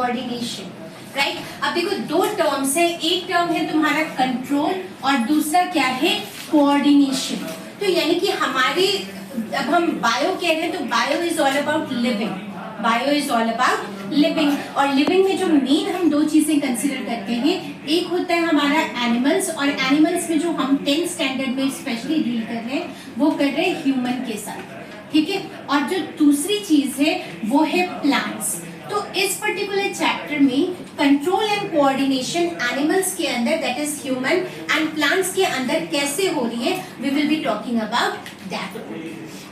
Coordination, right. अब देखो दो टर्म्स है, एक टर्म है तुम्हारा कंट्रोल और दूसरा क्या है, कोऑर्डिनेशन। तो यानी कि हमारे, अब हम बायो कह रहे हैं तो bio is all about living, bio is all about living. और लिविंग में जो मेन हम दो चीजें कंसीडर करते हैं, एक होता है हमारा एनिमल्स, और एनिमल्स में जो हम 10th स्टैंडर्ड में स्पेशली डील कर रहे हैं वो कर रहे हैं ह्यूमन के साथ, ठीक है। और जो दूसरी चीज है वो है प्लांट्स। तो इस पर्टिकुलर चैप्टर में कंट्रोल एंड कोऑर्डिनेशन एनिमल्स के अंदर, that is human, and plants के अंदर कैसे हो रही है, we will be talking about that.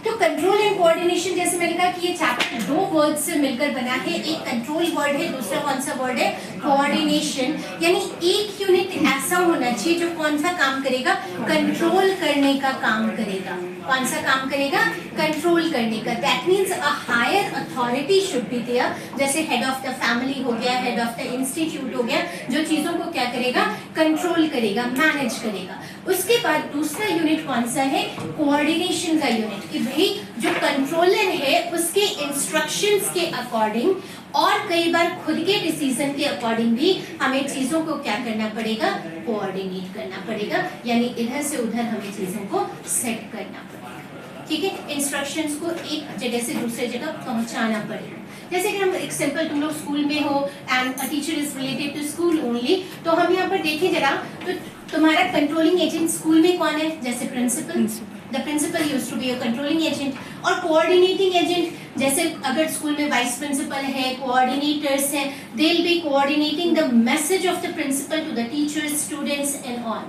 तो कंट्रोल एंड कोऑर्डिनेशन, जैसे मैंने कहा कि ये चैप्टर दो वर्ड से मिलकर बना है, एक कंट्रोल वर्ड है, दूसरा कौन सा वर्ड है, कोऑर्डिनेशन। यानी एक यूनिट ऐसा होना चाहिए जो कौन सा काम करेगा, कंट्रोल करने का काम करेगा। कौन सा काम करेगा, कंट्रोल करने का। That means a higher authority should be there, जैसे हेड ऑफ द फैमिली हो गया, हेड ऑफ द इंस्टीट्यूट हो गया, जो चीजों को क्या करेगा, कंट्रोल करेगा, मैनेज करेगा। उसके बाद दूसरा यूनिट कौन सा है, कोऑर्डिनेशन का यूनिट, कि भाई जो कंट्रोलर है उसके इंस्ट्रक्शंस के अकॉर्डिंग और कई बार खुद के डिसीजन के अकॉर्डिंग भी हमें चीजों को क्या करना पड़ेगा, कोऑर्डिनेट करना पड़ेगा। यानी इधर से उधर हमें चीजों को सेट करना पड़ेगा, ठीक है। इंस्ट्रक्शंस को एक जगह से दूसरे जगह पहुंचाना पड़ेगा। जैसे कि हम एक सिंपल, तुम लोग स्कूल में हो and a teacher is related to school only, तो हम यहाँ पर देखें जरा, तो तुम्हारा कंट्रोलिंग एजेंट स्कूल में कौन है, जैसे principal, the principal used to be a controlling agent. और कोऑर्डिनेटिंग एजेंट, जैसे अगर स्कूल में वाइस प्रिंसिपल है, कोऑर्डिनेटर्स हैं, they will be coordinating the message of the principal to the teachers, students and all,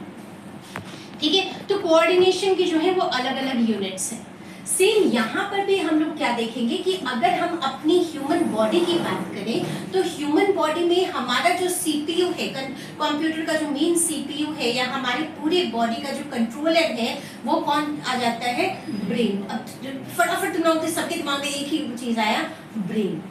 ठीक है। तो कोऑर्डिनेशन की जो है वो अलग अलग यूनिट्स हैं। सेम यहाँ पर भी हम लोग क्या देखेंगे कि अगर हम अपनी ह्यूमन बॉडी की बात करें तो ह्यूमन बॉडी में हमारा जो सीपीयू है, कंप्यूटर का जो मेन सीपीयू है, या हमारी पूरे बॉडी का जो कंट्रोलर है, वो कौन आ जाता है, ब्रेन। अब फटाफट तुम लोग सबके दिमाग में एक ही चीज आया, ब्रेन,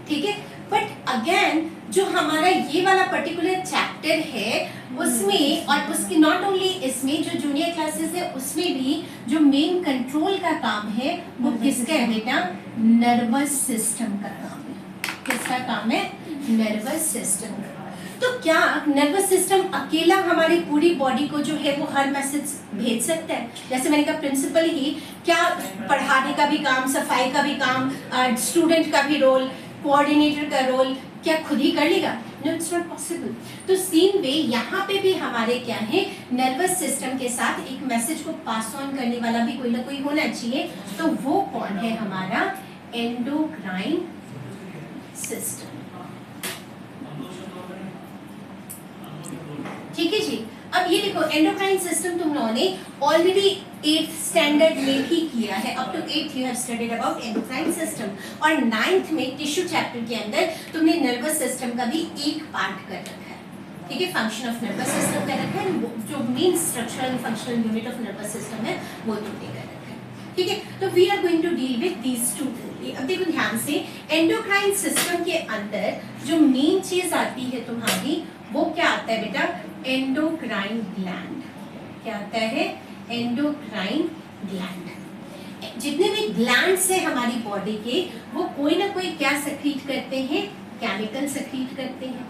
ठीक है। बट अगेन जो हमारा ये वाला पर्टिकुलर चैप्टर है उसमें, और उसकी नॉट ओनली इसमें, जो जूनियर क्लासेस है उसमें भी जो मेन कंट्रोल का काम है वो किसका है बेटा, नर्वस सिस्टम का काम है। किसका काम है, नर्वस सिस्टम का। तो क्या नर्वस सिस्टम अकेला हमारी पूरी बॉडी को जो है वो हर मैसेज भेज सकता है? जैसे मैंने कहा प्रिंसिपल ही क्या पढ़ाने का भी काम, सफाई का भी काम, स्टूडेंट का भी रोल, कोऑर्डिनेटर का रोल क्या खुद ही कर लेगा? No, it's not possible. तो सेम वे यहाँ पे भी हमारे क्या है, नर्वस सिस्टम के साथ एक मैसेज को पास ऑन करने वाला भी कोई ना कोई होना चाहिए। तो वो कौन है, हमारा एंडोक्राइन सिस्टम, ठीक है जी। अब ये देखो एंडोक्राइन सिस्टम तुम लोगों ने ऑलरेडी 8th स्टैंडर्ड में भी किया है, up to 8th you have studied about endocrine system. और 9th में टिश्यू चैप्टर के अंदर तुमने नर्वस सिस्टम का भी एक पार्ट कर रखा है, ठीक है, फंक्शन ऑफ नर्वस सिस्टम कर रखा है, जो main structural functional unit of nervous system है वो तुमने कर रखा है, ठीक है। तो we are going to deal with these two. अब देखो ध्यान से, एंडोक्राइन सिस्टम के अंदर जो मेन चीज आती है तुम्हारी, वो क्या आता है बेटा, एंडोक्राइन ग्लैंड। क्या आता है, एंडोक्राइन ग्लैंड। जितने भी ग्लैंड्स है हमारी बॉडी के, वो कोई ना कोई क्या सेक्रीट करते हैं, केमिकल सेक्रीट करते हैं,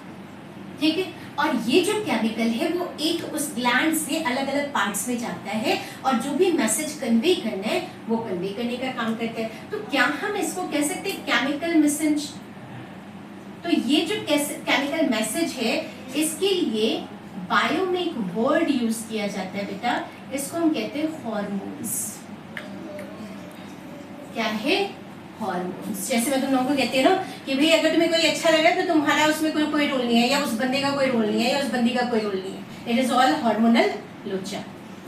ठीक है। और ये जो केमिकल है वो एक उस ग्लैंड से अलग अलग पार्ट्स में जाता है, और जो भी मैसेज कन्वे करना है वो कन्वे करने का काम करता है। तो क्या हम इसको कह सकते हैं केमिकल मैसेज? तो ये जो केमिकल मैसेज है, इसके लिए बायो में एक वर्ड यूज किया जाता है बेटा, इसको हम कहते हैं हॉर्मोन्स। क्या है, हॉर्मोन्स। जैसे मैं तुम लोगों को कहती हूँ ना कि भाई अगर तुम्हें कोई अच्छा लगा तो तुम्हारा उसमें कोई रोल नहीं है, या उस बंदे का कोई रोल नहीं है, या उस बंदी का कोई रोल नहीं है। इट इज ऑल हार्मोनल लोचा,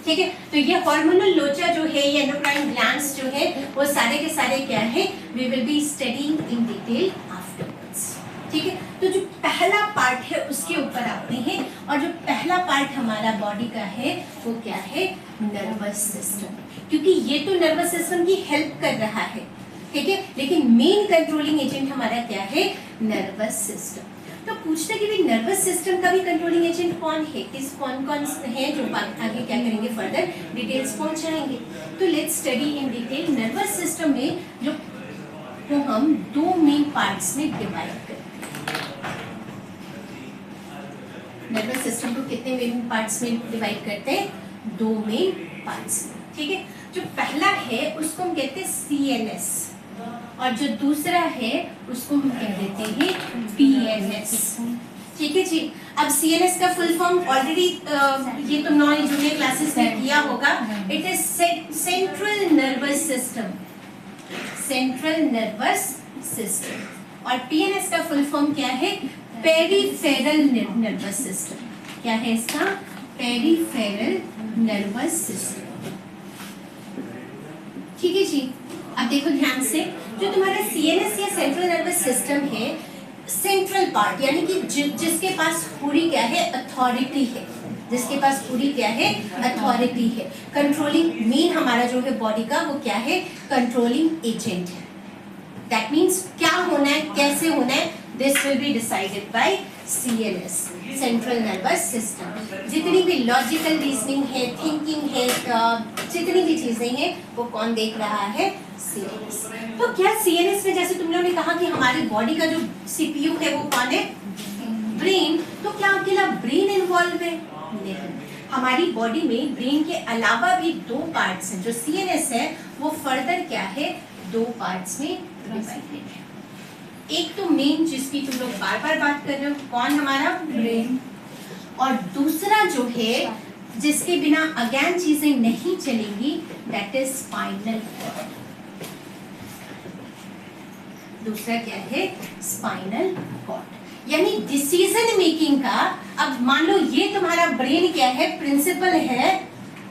ठीक है। तो ये हार्मोनल लोचा जो है, ये एंडोक्राइन ग्लैंड्स जो है, वो सारे के सारे क्या है, we will be studying in detail afterwards, ठीक है। तो जो पहला पार्ट है उसके ऊपर आते हैं, और जो पहला पार्ट हमारा बॉडी का है वो क्या है, नर्वस सिस्टम। क्योंकि ये तो नर्वस सिस्टम की हेल्प कर रहा है, ठीक है, लेकिन मेन कंट्रोलिंग एजेंट हमारा क्या है, नर्वस सिस्टम। तो पूछते कि भाई नर्वस सिस्टम का भी कंट्रोलिंग एजेंट कौन है, किस कौन कौन है, जो आगे क्या करेंगे, फर्दर डिटेल्स पहुंचाएंगे। तो let's study in detail. Nervous system में जो हम दो मेन पार्ट्स में डिवाइड करते हैं। नर्वस सिस्टम को कितने मेन पार्ट्स में डिवाइड करते हैं? 2 मेन पार्ट्स में, ठीक है। जो पहला है उसको हम कहते हैं CNS और जो दूसरा है उसको हम कह देते हैं PNS, ठीक है जी। अब CNS का फुल फॉर्म ऑलरेडी ये तुम लोगों ने जूनियर क्लासेस में किया होगा। It is central nervous system, central nervous system. और PNS का फुल फॉर्म क्या है? Peripheral nervous system. क्या है इसका? पेरिफेरल नर्वस सिस्टम, ठीक है जी। अब देखो ध्यान से, जो तुम्हारा CNS या सेंट्रल नर्वस सिस्टम है, सेंट्रल पार्ट यानी कि जिसके पास पूरी क्या है? अथॉरिटी है, जिसके पास पूरी क्या है? अथॉरिटी है। कंट्रोलिंग मेन हमारा जो है बॉडी का वो क्या है? कंट्रोलिंग एजेंट है। दैट मीन्स क्या होना है, कैसे होना है, this will be decided by CNS, central nervous system. जितनी भी लॉजिकल रीजनिंग है, थिंकिंग है, जितनी भी चीजें हैं वो कौन देख रहा है? CNS। तो क्या CNS में जैसे तुम लोगों ने कहा कि हमारी बॉडी का जो CPU है वो कौन है? ब्रेन। तो क्या अकेला ब्रेन इन्वॉल्व है? नहीं, हमारी बॉडी में ब्रेन के अलावा भी 2 पार्ट्स हैं। जो CNS है वो फर्दर क्या है? 2 पार्ट्स में डिवाइडेड है। एक तो मेन जिसकी तुम लोग बार बार बात कर रहे हो, कौन? हमारा ब्रेन। और दूसरा जो है जिसके बिना अगेन चीजें नहीं चलेंगी, दैट इज स्पाइनल कॉर्ड। दूसरा क्या है? Spinal cord. यानी डिसीजन मेकिंग का, अब मान लो ये तुम्हारा ब्रेन क्या है? प्रिंसिपल है,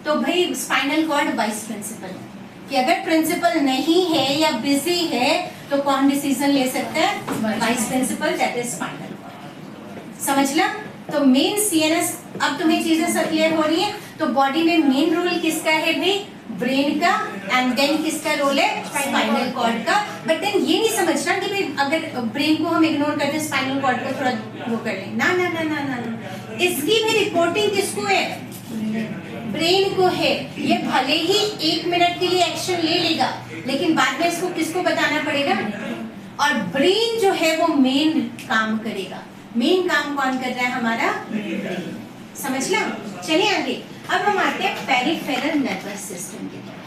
तो भाई स्पाइनल कॉर्ड वाइस प्रिंसिपल है। कि अगर प्रिंसिपल नहीं है या बिजी है तो कौन डिसीजन ले सकता है? Vice principal, that is spinal cord. समझ ला? तो मेन CNS, अब तुम्हें चीजें सब क्लियर हो रही है। तो बॉडी में मेन रोल किसका है भाई? ब्रेन का। एंड देन किसका रोल है? स्पाइनल कॉर्ड का। बट देन ये नहीं समझना कि भाई अगर ब्रेन को हम इग्नोर करते स्पाइनल कॉर्ड को थोड़ा वो कर लें, ना ना ना ना ना। इसकी भी रिपोर्टिंग किसको है? ब्रेन को है। ये भले ही 1 मिनट के लिए एक्शन ले लेगा, लेकिन बाद में इसको किसको बताना पड़ेगा? और ब्रेन जो है वो मेन काम करेगा। मेन काम कौन कर रहा है? हमारा ब्रेन। समझ लो? चलिए आगे। अब हम आते हैं पेरिफेरल नर्वस सिस्टम के तरफ,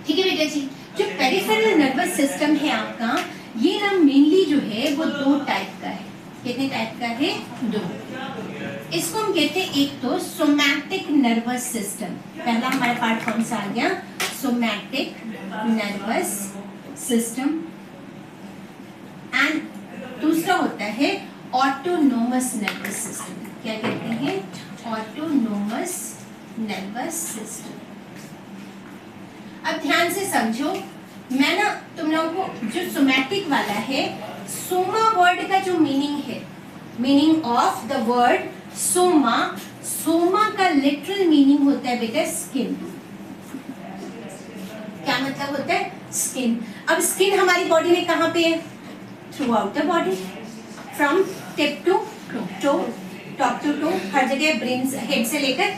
ठीक है बेटा जी। जो पेरिफेरल नर्वस सिस्टम है आपका, ये ना मेनली जो है वो 2 टाइप का है। कितने टाइप का है? 2। इसको हम कहते हैं, एक तो सोमैटिक नर्वस सिस्टम। पहला हमारा पार्ट कौन सा आ गया? Somatic nervous system. एंड दूसरा होता है ऑटोनोमस नर्वस सिस्टम। क्या कहते हैं? Autonomous nervous system. अब ध्यान से समझो, मैं ना तुम लोगों को जो सोमैटिक वाला है, सोमा वर्ड का जो मीनिंग है, meaning of the word Soma, Soma का लिटरल मीनिंग होता है बेटा स्किन। क्या मतलब होता है? स्किन। अब स्किन हमारी बॉडी में कहाँ पे है? Throughout the body, from tip to toe, top to toe, हर जगह, ब्रेन हेड से लेकर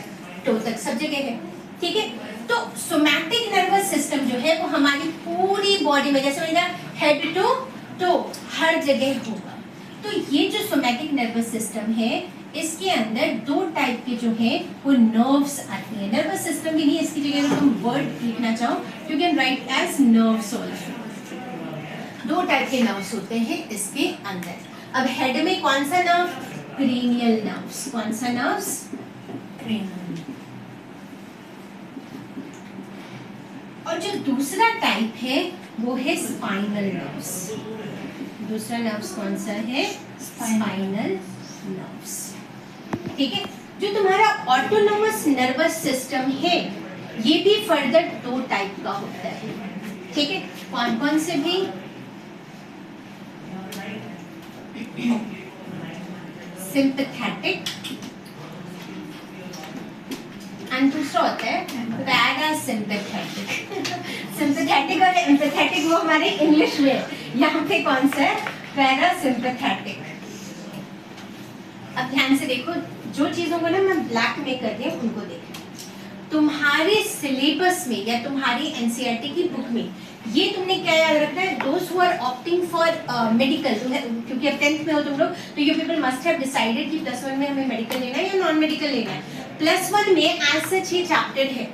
टो तक सब जगह है, ठीक है। तो सोमैटिक नर्वस सिस्टम जो है वो हमारी पूरी बॉडी में, जैसे मैंने कहा हेड टू टो, हर जगह होगा। तो ये जो सोमैटिक नर्वस सिस्टम है, इसके अंदर 2 टाइप के जो है वो नर्व्स आती हैं। नर्वस सिस्टम भी नहीं, इसकी जगह अगर तुम वर्ड लिखना चाहो you can write as nerves also. 2 type के नर्व्स होते हैं इसके अंदर। अब हेड में कौन सा नर्व? Cranial nerves. कौन सा नर्व्स? क्रेनियल। और जो दूसरा टाइप है वो है स्पाइनल नर्व्स। दूसरा नर्व्स कौन सा है? स्पाइनल नर्व्स, ठीक है। जो तुम्हारा ऑटोनोमस नर्वस सिस्टम है, ये भी फर्दर 2 टाइप का होता है, ठीक है। कौन कौन से भी? सिंपैथेटिक एंड दूसरा होता है पैरासिम्पैथेटिक। सिंपैथेटिक और एम्पैथेटिक वो हमारे इंग्लिश में, यहाँ पे कौन सा है? पैरासिम्पैथेटिक। अब ध्यान से देखो, जो चीजों को ना मैं ब्लैक में कर रही हूँ उनको देखो। तुम्हारे सिलेबस में या तुम्हारी एनसीईआरटी की बुक में ये तुमने क्या याद रखना है, those who are opting for medical, क्योंकि अब 10th में हो तुम लोग, तो you people must have decided कि +1 में हमें मेडिकल लेना है या नॉन मेडिकल लेना है। +1 में एज सच ये चैप्टर है,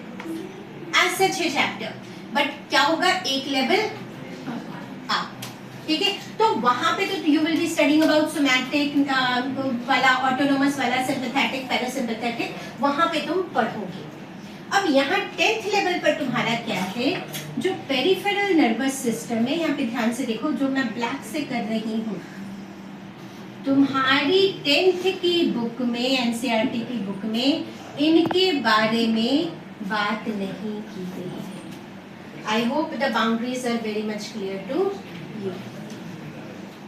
एज सच है चैप्टर, बट क्या होगा, एक लेवल अप, ठीक है। तो वहां पे तो you will be studying about somatic वाला, ऑटोनोमस वाला, सिंपैथेटिक, पैरासिम्पैथेटिक, वहां पे तुम पढ़ोगे। अब यहाँ 10th लेवल पर तुम्हारा क्या है, जो पेरिफेरल नर्वस सिस्टम है, यहाँ पे ध्यान से देखो, जो मैं ब्लैक से कर रही हूँ, तुम्हारी 10th की बुक में, एनसीईआरटी की बुक में इनके बारे में बात नहीं की गई है। I hope the boundaries are very much clear to you,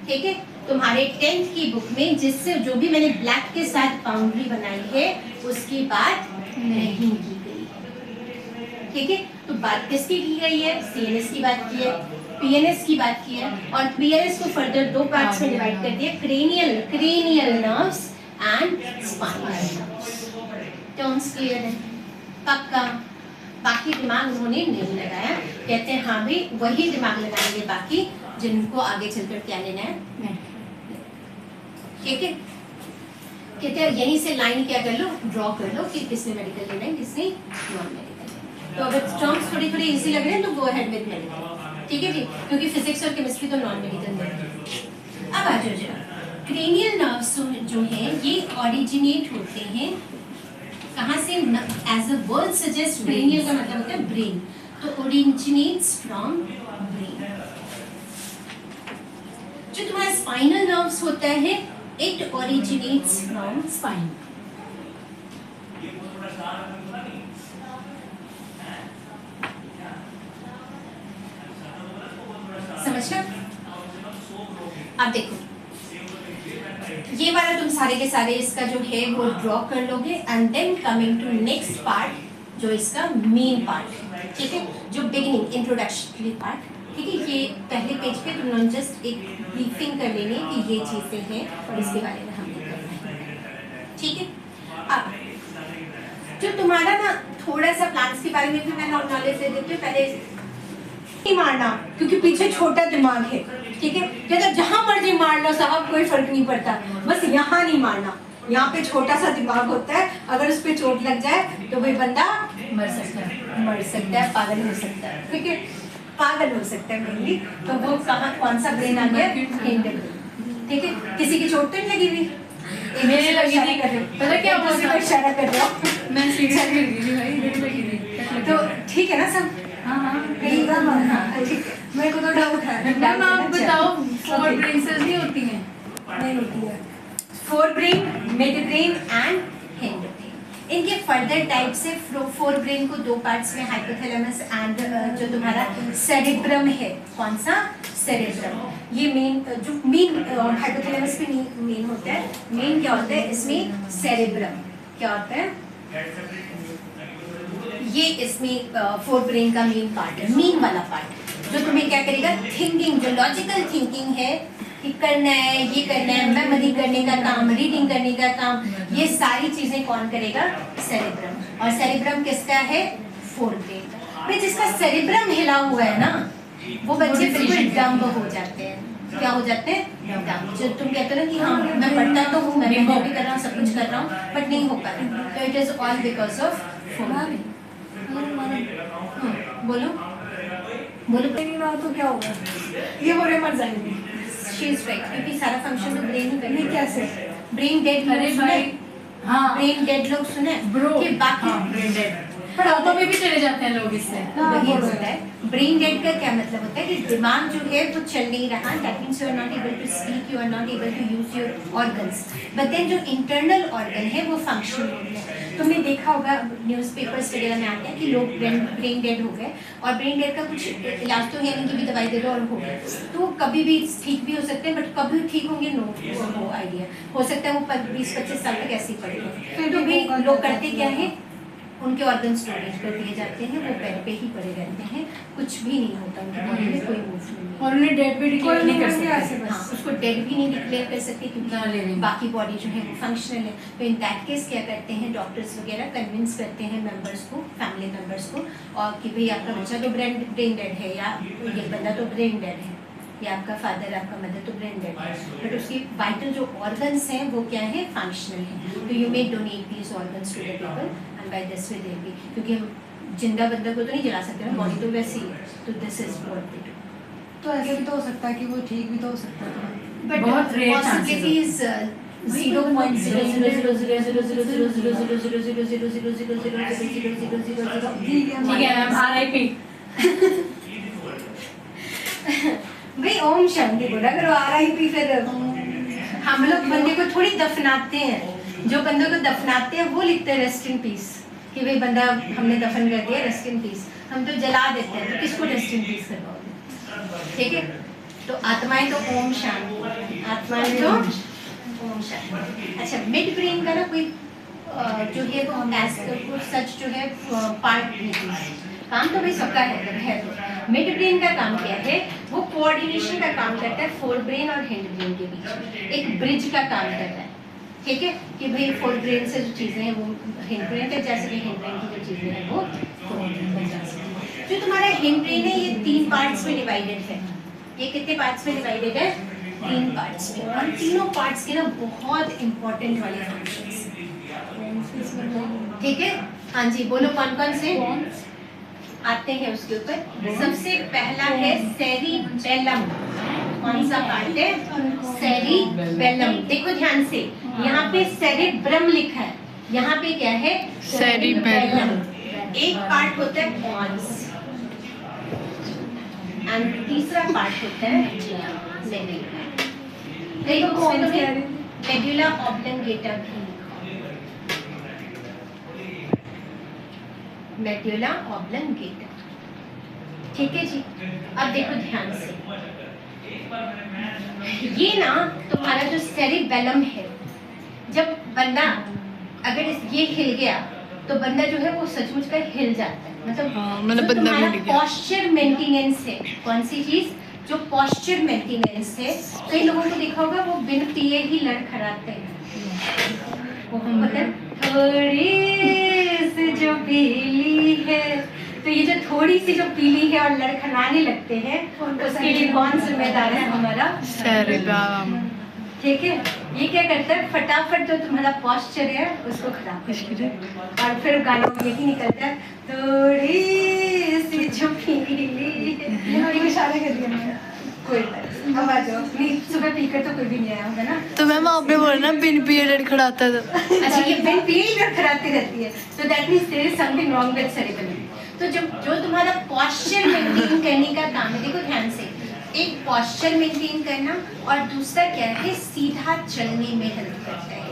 ठीक है। तुम्हारे 10th की बुक में जिससे जो भी मैंने ब्लैक के साथ बाउंड्री बनाई है उसकी बात नहीं की गई, ठीक है। तो बात किसकी की गई है, सीएनएस की बात की है, पीएनएस की बात की है, और पीएनएस को फर्दर 2 पार्ट्स में डिवाइड कर दिया, cranial nerves and spinal nerves. Terms clear है, पक्का। बाकी दिमाग उन्होंने नहीं लगाया, कहते हैं हाँ भाई वही दिमाग लगाएंगे बाकी जिनको आगे चलकर क्या लेना है, ठीक है। कहते हैं यहीं से लाइन क्या कर लो, ड्रॉ कर लो कि किसने मेडिकल लेना है, किसने नॉन मेडिकल। तो अगर टर्म्स थोड़ी थोड़ी इजी लग रहे हैं तो गो अहेड विद मेडिकल, ठीक है जी, क्योंकि फिजिक्स और केमिस्ट्री तो नॉन मेडिकल में। अब आ जाओ जरा, क्रेनियल नर्व्स जो हैं ये ओरिजिनेट होते हैं कहाँ से, as a word suggest, cranial का मतलब होता है ब्रेन, तो ओरिजिनेट्स फ्रॉम ब्रेन। जो तुम्हारा स्पाइनल नर्व्स होता है, इट ओरिजिनेट्स फ्रॉम स्पाइन। समझना? अब देखो ये वाला तुम सारे के सारे इसका जो है वो ड्रॉ कर लोगे, and then coming to next part जो इसका मेन पार्ट है, ठीक है, जो बिगिनिंग इंट्रोडक्टरी पार्ट, ठीक है। ये पहले पेज पे तुम लोग जस्ट एक ब्रीफिंग कर लेंगे कि ये चीजें हैं और इसके बारे में हमने करना है, ठीक है। अब जो तुम्हारा ना थोड़ा सा प्लांट्स के बारे में भी मैं नॉलेज दे देती हूँ, पहले नहीं मारना क्योंकि पीछे छोटा दिमाग है, ठीक है। कहता जहां मर्जी मार लो साहब, कोई फर्क नहीं पड़ता, बस यहाँ नहीं मारना, यहाँ पे छोटा सा दिमाग होता है, अगर उस पे चोट लग जाए तो वही बंदा मर सकता है, पागल हो सकता है, ठीक है, पागल हो सकता है मेनली। तो वो कहाँ कौन सा ब्रेन आ गया, ठीक है। किसी की चोट तो नहीं लगी हुई, मेरे लगी नहीं कर रहे, पता क्या हुआ, इशारा कर रहे हो, मैं सीरियस लगी थी, तो ठीक है ना सब। हाँ, ठीक है, मेरे को तो डाउट है। मैम आप बताओ, 4 ब्रेन सेल्स नहीं होती हैं? नहीं होती है। 4 brain, mid brain and hind brain. इनके फर्दर टाइप्स है। 4 ब्रेन को 2 पार्ट्स में, हाइपोथैलेमस एंड जो तुम्हारा सेरेब्रम है, कौन सा, सेरेब्रम। ये मेन जो मेन हाइपोथैलेमस पे मेन होता है, मेन क्या होता है इसमें, सेरेब्रम क्या होता है, ये इसमें 4 ब्रेन का मेन पार्ट है, मेन वाला पार्ट जो तुम्हें क्या करेगा, थिंकिंग, जो लॉजिकल थिंकिंग है कि करना है, ये करना है, मेमोरी करने का काम, रीडिंग करने का काम, ये सारी चीजें कौन करेगा, सेरेब्रम। और सेरेब्रम किसका है, 4 ब्रेन का। भाई जिसका सेरेब्रम हिला हुआ है ना, वो बच्चे बिल्कुल डम्ब हो जाते हैं। क्या हो जाते हैं, डम्ब। जो तुम कहते हो ना कि हाँ मैं पढ़ता तो हूँ, मैं भी कर रहा हूँ, सब कुछ कर रहा हूँ, बट नहीं हो पा रहा, तो it is all because of 4 brain. बोलो बोलो, तो क्या होगा, ये बोले मर जाएंगे। शी इज राइट, क्योंकि सारा फंक्शन तो ब्रेन ही करने, कैसे ब्रेन डेड, अरे भाई हाँ, ब्रेन डेड लोग सुने ब्रो कि बाकी ब्रेन डेड पढ़ातों में भी चले जाते हैं लोग इससे। वही होता है ब्रेन डेड का क्या मतलब होता है कि दिमाग जो है वो चल नहीं रहा, that means you are not able to speak, you are not able to use your organs, but then जो इंटरनल ऑर्गन है वो फंक्शन हो गया। तुमने देखा होगा न्यूज़पेपर्स वगैरह में आते हैं कि लोग ब्रेन डेड हो गए, और ब्रेन डेड का कुछ इलाज तो है नहीं कि भी दवाई दे दो और हो गया, तो कभी भी ठीक भी हो सकते हैं, बट कभी ठीक होंगे नो आइडिया, हो सकता है वो 20-25 साल तक ऐसे ही पड़ेगा। तो भी लोग करते क्या है, उनके ऑर्गन स्टोरेज कर दिए जाते हैं, वो बेड पे ही पड़े रहते हैं, कुछ भी नहीं होता उनके बॉडी में, कोई मूवमेंट नहीं, और उन्हें डेड भी डिक्लेयर नहीं कर सकते। हाँ, उसको डेड भी नहीं डिक्लेयर कर सकते क्योंकि बाकी बॉडी जो है वो फंक्शनल है। तो इन दैट केस क्या करते हैं डॉक्टर्स वगैरह, कन्विंस करते हैं मेंबर्स को, फैमिली मेंबर्स को, और कि भाई आपका बच्चा तो ब्रेन डेड है, या ये बंदा तो ब्रेन डेड है, या आपका फादर आपका मदर तो ब्रेन डेड है, बट उसकी वाइटल जो ऑर्गन्स हैं वो क्या है, फंक्शनल है। तो you may donate these organs to the people and by this way they be, क्योंकि हम जिंदा बंदे को तो नहीं जला सकते ना, बॉडी तो वैसी है, तो this is what they do. तो ऐसे भी तो हो सकता है कि वो ठीक भी तो हो सकता है, बट बहुत rare possibility chances is 0.000000000000000000000000000000000000000000000000000000000000000000000000000000000000000000000000000000000000000000000000000000000000000000000000000000000000000000000000000000000000000000000000000000000000000000000000000000000000000000000000000000000000000000000000000000000000000000000000000000000000000000000000000000000000000000000000000000000000000000000000000000000000000000000000000000000000000000000000000000000000000000000000000000000000000000000000000000000भाई Om Shanti बोला करो, RIP, फिर हम लोग बंदे को थोड़ी दफनाते हैं, जो बंदे को थोड़ी दफनाते हैं, हम लोग बंदे को थोड़ी दफनाते हैं, जो बंदे को दफनाते हैं वो लिखते हैं रेस्ट इन पीस, कि भाई बंदा हमने दफन कर दिया, रेस्ट इन पीस। हम तो जला देते हैं, तो किसको रेस्ट इन पीस करवाओगे? ठीक है, तो आत्माएं तो ओम शांति, आत्माएं तो ओम शांति। अच्छा, मिड ब्रेन का ना कोई जो है वो सच जो है पार्ट नहीं है, काम तो भाई सबका है तो मिड ब्रेन का काम क्या है, वो कोऑर्डिनेशन का काम करता है फोर ब्रेन और हिंड ब्रेन के बीच, एक ब्रिज का काम करता है। ठीक है, कि भाई फोर ब्रेन से जो चीजें हैं वो हिंड ब्रेन तक जा सके, हिंड ब्रेन की जो चीजें हैं वो फोर ब्रेन तक जा सके। जो तुम्हारा हिंड ब्रेन है ये 3 पार्ट्स में डिवाइडेड है। ये कितने पार्ट्स में डिवाइडेड है? 3 पार्ट्स में, और तीनों पार्ट्स के ना बहुत इंपॉर्टेंट वाले फंक्शंस। ठीक है, हाँ जी, बोलो कौन कौन से आते हैं उसके ऊपर। सबसे पहला है सेरिबेलम। कौन सा पार्ट है? सेरिबेलम। देखो ध्यान से, यहाँ पे सेरिब्रम लिखा है, यहाँ पे क्या है? सेरिबेलम। एक पार्ट होता है पॉन्स एंड तीसरा पार्ट होता है मेडुला ऑब्लंगेटा भी, मेडुला ऑब्लंगेटा। ठीक है जी, अब देखो ध्यान से, ये ना तुम्हारा जो सेरिबेलम है, जब बंदा अगर ये हिल गया तो बंदा जो है वो सचमुच का हिल जाता है, मतलब तुम्हारा पॉस्चर मेंटेनेंस है। कौन सी चीज? जो पॉस्चर मेंटेनेंस है। कई लोगों को देखा होगा वो बिन पिए ही लड़खड़ाते हैं, वो हम मतलब थोड़ी सी जो पीली है, तो ये जो थोड़ी सी जो पीली है और लड़खड़ाने लगते हैं, उसके लिए कौन जिम्मेदार है? हमारा सेरिबेलम। ठीक है, ये क्या करता है, फटाफट जो तुम्हारा पॉस्चर है उसको खराब करता है, और फिर गानों में यही निकलता है थोड़ी सी जो पीली है। इशारा कर दिया मैंने, कोई अब आ जाओ, नहीं सुबह पीकर तो कोई भी नहीं आया होगा ना। तो मैम आपने बोला ना बिन पिए लड़खड़ाता था। अच्छा, ये बिन पिए ही लड़खड़ाती रहती है, तो that means there is something wrong with cerebellum. तो जो तुम्हारा पॉस्चर मेंटेन करने का काम है, देखो ध्यान से, एक पॉस्चर मेंटेन करना और दूसरा क्या है, सीधा चलने में हेल्प करता है।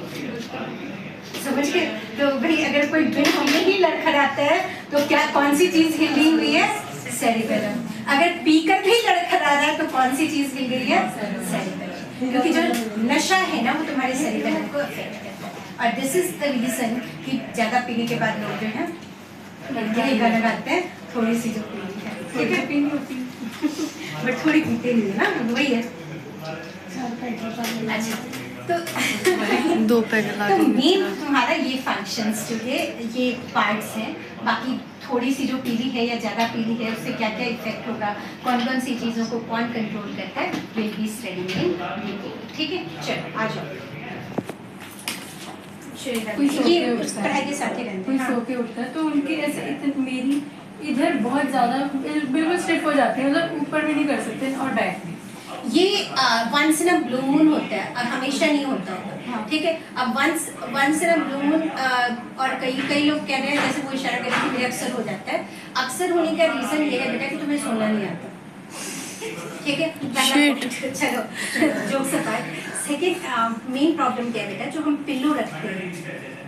समझ गए? तो भाई अगर कोई बिन पिए ही लड़खड़ाता है तो क्या कौन सी चीज हिली हुई है? सेरिबेलम। अगर पीकर भी लड़खड़ा रहा है तो कौन सी चीज हिल गई है? सेरिबेलम। क्योंकि जो नशा है ना वो तुम्हारे सेरिबेलम को अफेक्ट करता है, और दिस इज द रीजन कि ज्यादा पीने के बाद लोग जो है यही गाना गाते हैं, थोड़ी सी जो पीनी है, ठीक है, पीनी होती है बट थोड़ी पीते नहीं है ना, वही है। अच्छा, तो 2 पैक ला तो मेन तुम्हारा ये फंक्शंस जो है, ये पार्ट्स हैं। बाकी थोड़ी सी जो पीली है या ज्यादा पीली है उससे क्या क्या इफेक्ट होगा, कौन कौन सी चीजों को कौन कंट्रोल करता है, will be studying in detail. ठीक है, चलो आ जाओ। कोई सो ये के उठता पढ़ाई है, के साथ ही रहते कोई हैं। सो के उठता है तो उनके ऐसे मेरी इधर बहुत ज्यादा बिल्कुल स्टिफ हो जाती है, मतलब ऊपर भी नहीं कर सकते और बैक में। ये once in a blue moon होता है और हमेशा नहीं होता है। हाँ। ठीक है, अब once in a blue moon, और कई लोग कह रहे हैं, जैसे वो इशारा कर रहे हैं कि मेरे अक्सर हो जाता है। अक्सर होने का रीजन ये है बेटा कि तुम्हें सोना नहीं आता। ठीक है, चलो jokes apart. Second main problem क्या है बेटा, जो हम पिल्लो रखते हैं,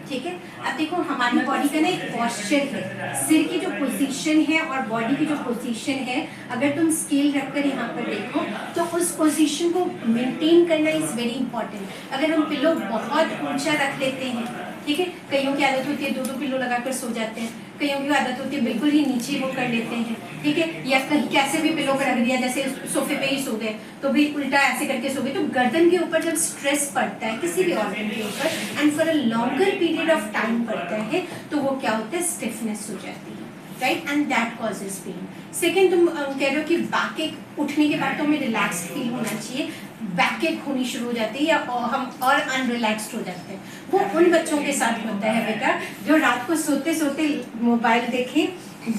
ठीक है। अब देखो हमारी बॉडी का ना एक पॉस्चर है, सिर की जो पोजीशन है और बॉडी की जो पोजीशन है, अगर तुम स्केल रखकर यहाँ पर देखो तो उस पोजीशन को मेंटेन करना इज वेरी इंपॉर्टेंट। अगर हम पिलो बहुत ऊंचा रख लेते हैं, ठीक है, कईयों की आदत होती है 2-2 पिलो लगाकर सो जाते हैं, कईयों की आदत होती है बिल्कुल ही नीचे वो कर लेते हैं, ठीक है, या कहीं कैसे भी पिलो पर रख दिया, जैसे सोफे पे ही सो गए तो भी उल्टा ऐसे करके सो गए, तो गर्दन के ऊपर जब स्ट्रेस पड़ता है किसी भी ऑर्गन के ऊपर and for a longer period of time पड़ता है तो वो क्या होता है, स्टिफनेस हो जाती है, right, and that causes pain. Second, तुम कह रहे हो कि बैक एक उठने के बाद तो हमें रिलैक्स फील होना चाहिए, बैक एक होनी शुरू हो जाती है या हम और अनरिलैक्स्ड हो जाते हैं। वो उन बच्चों के साथ होता है बेटा जो रात को सोते सोते मोबाइल देखें,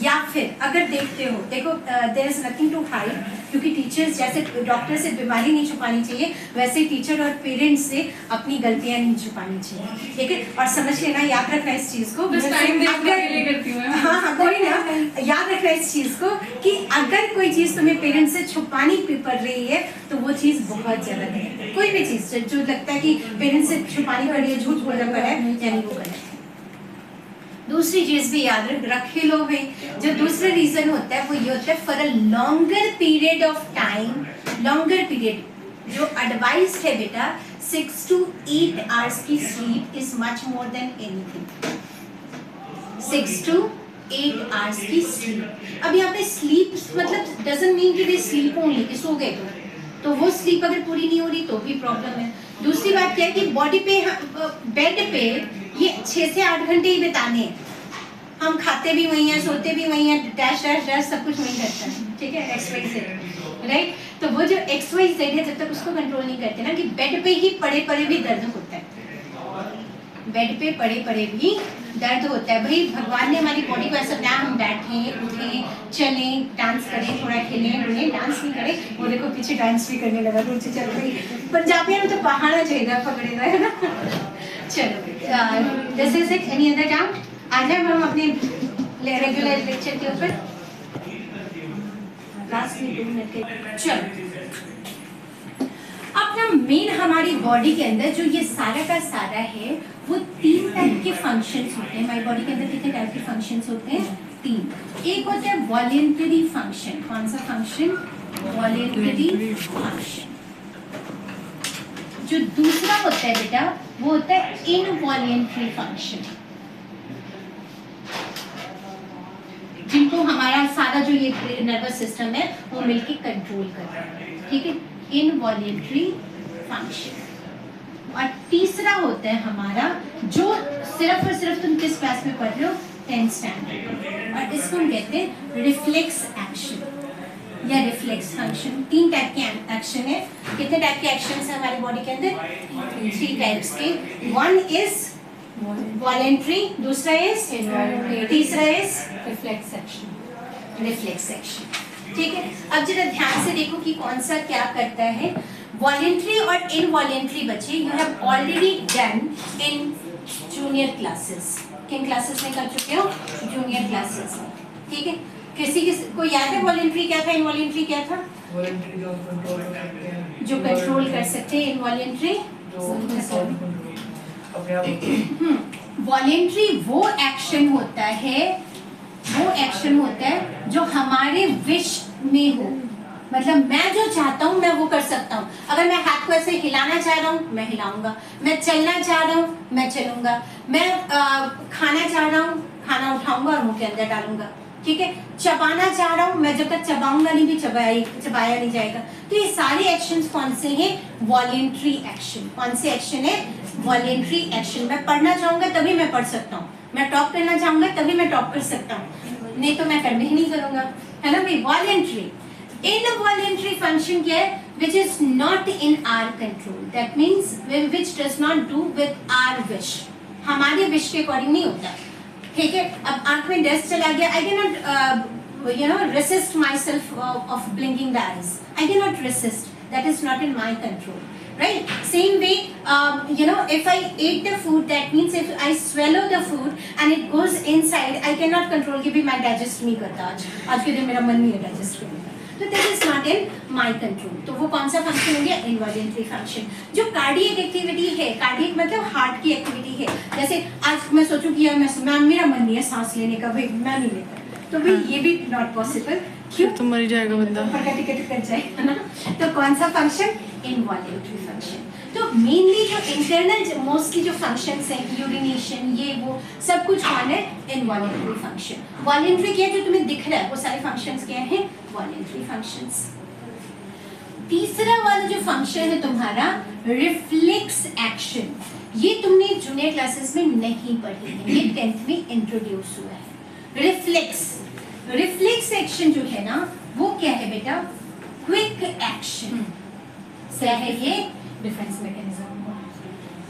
या फिर अगर देखते हो, देखो there is nothing to hide, क्योंकि टीचर्स जैसे डॉक्टर से बीमारी नहीं छुपानी चाहिए वैसे टीचर और पेरेंट्स से अपनी गलतियां नहीं छुपानी चाहिए, ठीक है, और समझ लेना, याद रखना इस चीज को, बस टाइम देखने के लिए करती हूँ। हाँ कोई ना, याद रखना इस चीज को कि अगर कोई चीज तुम्हें पेरेंट्स से छुपानी पड़ रही है तो वो चीज बहुत गलत है। कोई भी चीज जो लगता है कि पेरेंट्स से छुपानी पड़ रही है, झूठ बोलना पड़ा है, यानी वो गलत है। दूसरी चीज भी याद रखे लो भाई, जो दूसरा रीजन होता है वो ये होता है for a longer period of time, longer period जो एडवाइस है बेटा 6 to 8 आवर्स की sleep is much more than anything. 6 to 8 hours की स्लीप। अब यहाँ पे स्लीप मतलब डजंट मीन कि दे स्लीप ओनली, कि सो गए तो वो स्लीप अगर पूरी नहीं हो रही तो भी प्रॉब्लम है। दूसरी बात क्या है कि बॉडी पे बेड पे ये 6 से 8 घंटे ही बिताने हैं, हम खाते भी वही हैं, सोते भी वही हैं, डैश डैश डैश सब कुछ वही करता है, ठीक है, XYZ, राइट। तो वो जो XYZ है जब तक उसको कंट्रोल नहीं करते ना, कि बेड पे ही पड़े पड़े भी दर्द होता है, बेड पे पड़े पड़े भी दर्द होता है। भाई भगवान ने हमारी बॉडी को ऐसा बनाया, हम बैठें उठें चलें डांस करें, थोड़ा खेलें उन्हें, डांस नहीं करें, वो देखो पीछे डांस भी करने लगा, नीचे चल रही, पंजाबियों में तो बहाना चाहिए पकड़ेगा, है ना। चलो this is it, any other doubt? आ जाए हम अपने रेगुलर लेक्चर के ऊपर, लास्ट में 2 मिनट के। चलो अब ना मेन हमारी बॉडी के अंदर जो ये सारा का सारा है वो 3 टाइप के फंक्शंस होते हैं। हमारी बॉडी के अंदर कितने टाइप के फंक्शंस होते हैं? 3। एक होता है वॉलेंटरी फंक्शन। कौन सा फंक्शन? Voluntary function. जो दूसरा होता है बेटा वो होता है इनवॉलेंटरी फंक्शन, जिनको हमारा सारा जो ये नर्वस सिस्टम है वो मिलके कंट्रोल कर रहा है, ठीक है, इनवॉलेंटरी फंक्शन। और तीसरा होता है हमारा जो सिर्फ और सिर्फ तुम किस क्लास में पढ़ रहे हो? 10th स्टैंडर्ड, और इसको हम कहते हैं रिफ्लेक्स एक्शन या रिफ्लेक्स फंक्शन। 3 टाइप के एक्शन है। कितने टाइप के एक्शन है हमारी बॉडी के अंदर? 3 टाइप्स के। 1 इज वॉलेंटरी, दूसरा इज, तीसरा is reflex action. Reflex action, ठीक है। अब जरा ध्यान से देखो कि कौन सा क्या करता है। वॉलेंटरी और इनवॉलेंटरी बच्चे you have already done in junior classes. किन क्लासेस में कर चुके हो? जूनियर क्लासेस में, ठीक है। किसी को याद है वॉलेंटरी क्या था, इनवॉलेंटरी क्या था? वॉलेंटरी जो कंट्रोल कर सकते हैं, जो कंट्रोल कर सकते हैं, इनवॉलेंटरी वॉलेंटरी वो एक्शन होता है, वो एक्शन होता है जो हमारे विश में हो, मतलब मैं जो चाहता हूँ मैं वो कर सकता हूँ। अगर मैं हाथ को ऐसे हिलाना चाह रहा हूँ मैं हिलाऊंगा, मैं चलना चाह रहा हूँ मैं चलूंगा, मैं खाना चाह रहा हूँ खाना उठाऊंगा और मुंह के अंदर डालूंगा, ठीक है। चबाना चाह रहा हूँ मैं जब तक चबाऊंगा नहीं भी चबाया नहीं जाएगा। तो ये सारे एक्शंस कौन से हैं? Voluntary action. कौन से एक्शन है? Voluntary action. मैं पढ़ना चाहूंगा तभी मैं पढ़ सकता हूँ, मैं टॉप करना चाहूंगा तभी मैं टॉप कर सकता हूँ, नहीं तो मैं करने ही नहीं करूंगा, है ना भाई। वॉलेंटरी। Involuntary function क्या है? Which is not in our control. That means which does not do with our wish. हमारे wish के अकॉर्डिंग नहीं होता, ठीक है। अब आंख में डस्ट चला गया, I cannot resist myself of blinking the eyes. I cannot resist. That is not in my control, right? Same way, if I ate the food, that means if I swallow the food and it goes inside, I cannot control कि भी मैं digest नहीं करता, आज के दिन मेरा मन नहीं है digest करने का, तो that is not in my control. तो वो कौन सा फंक्शन हो गया? Involuntary function. जो कार्डियक एक्टिविटी है, कार्डियक मतलब हार्ट की एक्टिविटी है, जैसे आज मैं सोचूं कि यार मैं मेरा मन नहीं है सांस लेने का, भाई मैं नहीं लेता, तो भाई ये भी नॉट पॉसिबल। क्यों? तो मर जाएगा बंदा। ऊपर का टिकट कर जाए, है ना? तो कौन सा फंक्शन? Involuntary function. तो मेनली जो इंटरनल मोस्टली जो फंक्शंस हैं, यूरिनेशन, ये वो सब कुछ कौन है? Involuntary function. वॉलेंट्री क्या है? जो तुम्हें दिख रहा है वो सारे फंक्शंस क्या हैं? Voluntary functions. तीसरा वाला जो फंक्शन है तुम्हारा रिफ्लेक्स एक्शन, ये तुमने जूनियर क्लासेस में नहीं पढ़ी है, ये 10th में इंट्रोड्यूस हुआ है। रिफ्लेक्स एक्शन जो है ना, वो क्या है बेटा? Quick action. क्या है ये? Defence mechanism.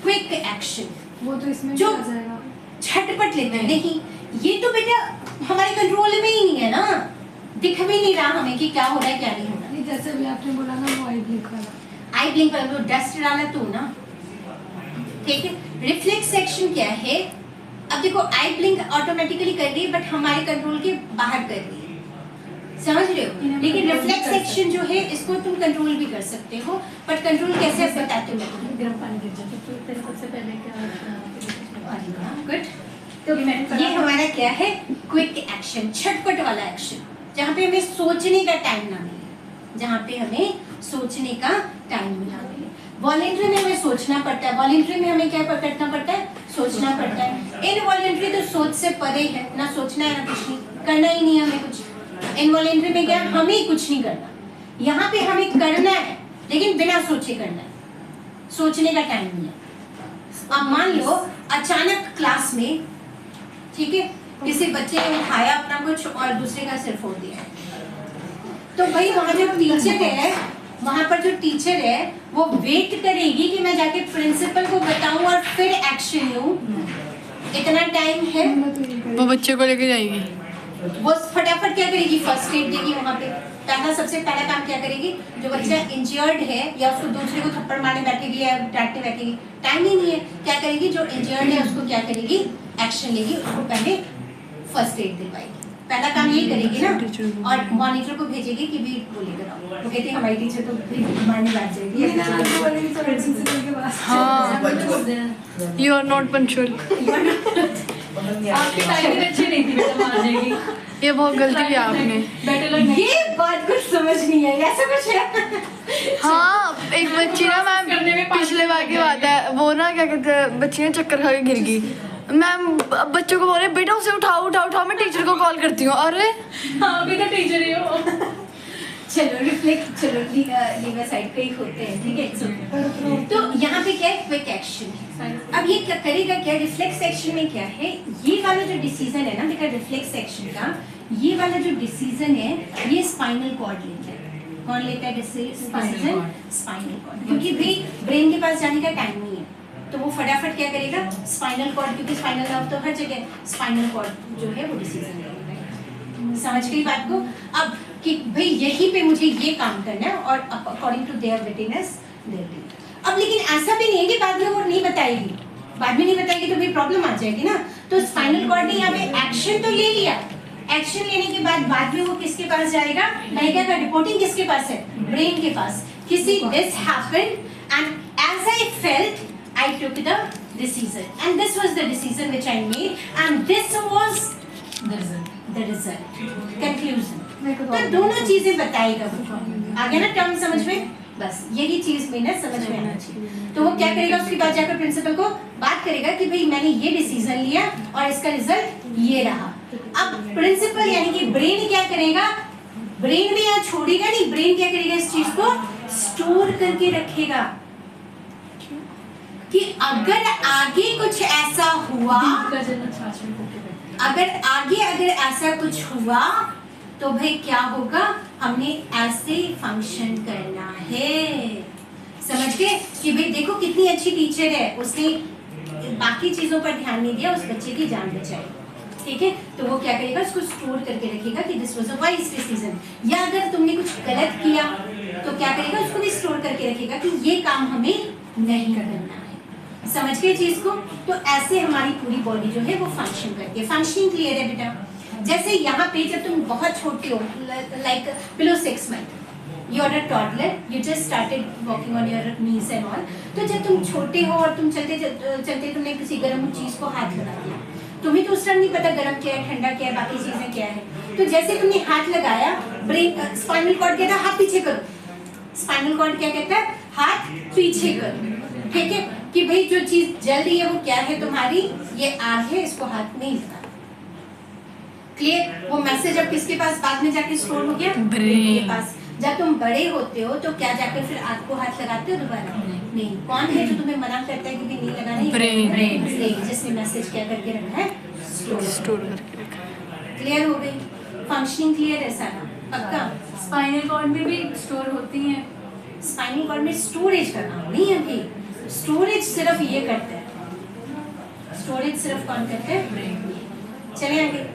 क्विक एक्शन वो तो इसमें जो भी आ जाएगा। झटपट लेते हैं। नहीं, ये तो बेटा हमारे कंट्रोल में ही नहीं है ना, दिख भी नहीं रहा हमें कि क्या हो रहा है क्या नहीं हो रहा। नहीं, जैसे भी आपने बोला ना वो आई ब्लिंक वाला, आई ब्लिंक वाला, डस्ट डाला तो ना, ठीक है। रिफ्लेक्स एक्शन क्या है? अब देखो आई ब्लिंक ऑटोमेटिकली कर रही है बट हमारे कंट्रोल के बाहर कर रही है, समझ रहे हो? लेकिन रिफ्लेक्स एक्शन जो है इसको तुम कंट्रोल भी कर सकते हो, बट कंट्रोल कैसे बताते हो मैं? गर्म पानी गिर जाता है, तो तेरे सबसे पहले क्या गुड। तो ये हमारा क्या है? क्विक एक्शन, झटपट वाला एक्शन, जहाँ पे हमें सोचने का टाइम ना मिले, जहाँ पे हमें सोचने का टाइम ना मिले। वॉलेंट्री में हमें सोचना पड़ता है, वॉलेंट्री में हमें क्या करना पड़ता है? सोचना पड़ता है। इनवॉलेंट्री तो सोच से परे है, ना सोचना है ना कुछ नहीं करना, ही नहीं है हमें कुछ। इनवॉलेंट्री में क्या? हमें कुछ नहीं करना, यहाँ पे हमें करना है लेकिन बिना सोचे करना है, सोचने का टाइम नहीं है। अब मान लो अचानक क्लास में, ठीक है, किसी बच्चे ने उठाया अपना कुछ और दूसरे का सिर फोड़ दिया, तो भाई वहाँ जो टीचर है, वहाँ पर जो टीचर है वो वेट करेगी कि मैं जाके प्रिंसिपल को बताऊं और फिर एक्शन लूं। इतना टाइम है? वो बच्चे को लेके जाएगी। वो फटाफट क्या करेगी? फर्स्ट एड देगी वहाँ पे। पहला सबसे पहला काम क्या करेगी? जो बच्चा इंजर्ड है या उसको दूसरे को थप्पड़ मारने बैठेगी या डांटने बैठेगी, टाइम ही नहीं है, क्या करेगी? जो इंजर्ड है उसको क्या करेगी? एक्शन लेगी, उसको पहले फर्स्ट एड दिलवाएगी। पहला काम यही करेगी ना, और मॉनिटर को भेजेगी कि भी वो लेकर आओ। वो कहते हैं हमारी टीचर तो मारने बैठ जाएगी। प्रिंसिपल के पास हाँ, यू आर नॉट पंक्चुअल। आपकी टाइमिंग अच्छी नहीं थी, बेटा मान जाएगी। ये बहुत गलती की आपने। बेटर लग ये बात कुछ समझ नहीं है, ऐसा कुछ है? हाँ, एक बच्ची ना मैम, पिछले बार की बात है, वो ना क्या कहते हैं, बच्ची ने चक्कर खा के गिर गई। मैम बच्चों को बोले बेटा उसे उठाओ उठाओ उठाओ, मैं टीचर को कॉल करती हूँ। अरे हाँ, अभी तो टीचर ही हो। चलो रिफ्लेक्ट, चलो लीवर साइड पे ही होते हैं, ठीक है। तो यहाँ पे क्या है? क्विक एक्शन है। अब ये क्या करेगा? क्या रिफ्लेक्स एक्शन में क्या है? ये वाला जो डिसीजन है ना बेटा, रिफ्लेक्स एक्शन का ये वाला जो डिसीजन है, ये स्पाइनल कॉर्ड लेता है। कौन लेता है डिसीजन? Spinal cord. क्योंकि भाई ब्रेन के पास जाने का टाइम नहीं है, तो वो फटाफट क्या करेगा? स्पाइनल कॉर्ड, क्योंकि स्पाइनल नर्व तो हर जगह, स्पाइनल कॉर्ड जो है वो डिसीजन लेगा। समझ गई बात को? अब कि भाई यहीं पे मुझे ये काम करना है और अकॉर्डिंग टू देयर विटनेस देती। अब लेकिन ऐसा भी नहीं है कि बाद में वो नहीं बताएगी, बाद में नहीं बताएगी तो भी प्रॉब्लम आ जाएगी ना। तो स्पाइनल कॉर्ड ने यहाँ पे एक्शन तो ले लिया, एक्शन लेने के बाद में वो किसके पास जाएगा? मैं क्या कर, रिपोर्टिंग किसके पास है? ब्रेन के पास। किसी this happened and as I felt I took the decision and this was the decision which I made and this was the result, conclusion. तो दोनों चीजें बताएगा वो। आगे ना टर्म समझ में? बस यही चीज में ना समझ में आना चाहिए। तो वो क्या करेगा? उसके बाद जाकर प्रिंसिपल को बात करेगा कि भाई मैंने ये डिसीजन लिया और इसका रिजल्ट ये रहा। अब प्रिंसिपल यानी कि ब्रेन क्या करेगा? ब्रेन भी यहाँ छोड़ेगा नहीं, ब्रेन क्या करेगा? इस चीज को स्टोर करके रखेगा कि अगर आगे कुछ ऐसा हुआ, अगर ऐसा कुछ हुआ तो भाई क्या होगा? हमने ऐसे फंक्शन करना है। समझ गए? कि भाई देखो कितनी अच्छी टीचर है, उसने बाकी चीजों पर ध्यान नहीं दिया, उस बच्चे की जान बचाई। ठीक है, तो वो क्या करेगा? उसको स्टोर करके रखेगा कि this was a wise decision. या अगर तुमने कुछ गलत किया तो क्या करेगा? उसको भी स्टोर करके रखेगा कि ये काम हमें नहीं करना है। समझ गए चीज को? तो ऐसे हमारी पूरी बॉडी जो है वो फंक्शन करती है। फंक्शनिंग क्लियर है बेटा? जैसे यहाँ पे जब तुम बहुत छोटे हो, like below 6 month, you are a toddler, you just started walking on your knees and all, तो जब तुम छोटे हो और तुम चलते चलते तुमने किसी गर्म चीज को हाथ लगा दिया, तुम्हें तो उस टाइम नहीं पता गर्म क्या है, ठंडा क्या है, बाकी चीजें क्या है, तो जैसे तुमने हाथ लगाया, ब्रेन स्पाइनल कॉर्ड कहता है हाथ पीछे करो, स्पाइनल कॉर्ड क्या कहता है, हाथ पीछे करो, ठीक है, कि भाई जो चीज जल रही है वो क्या है तुम्हारी, ये आग है, इसको हाथ नहीं लगाना। क्लियर? वो मैसेज अब किसके पास बाद में जाके स्टोर हो गया, ब्रेन के पास। जब तुम बड़े होते हो तो क्या जाकर फिर आग को हाथ लगाते हो दोबारा? नहीं। कौन है जो तुम्हें मना करता है कि भी नहीं लगाना? ब्रेन, जिसने मैसेज क्या करके रखा है, स्टोर करके रखा है। क्लियर हो गई? फंक्शनिंग क्लियर है सारा? पक्का? स्पाइनल कॉर्ड में भी स्टोर होती हैं। स्पाइनल कॉर्ड में स्टोरेज का नाम नहीं है अभी, स्टोरेज सिर्फ ये करता है, स्टोरेज सिर्फ कौन करता है? चले आगे।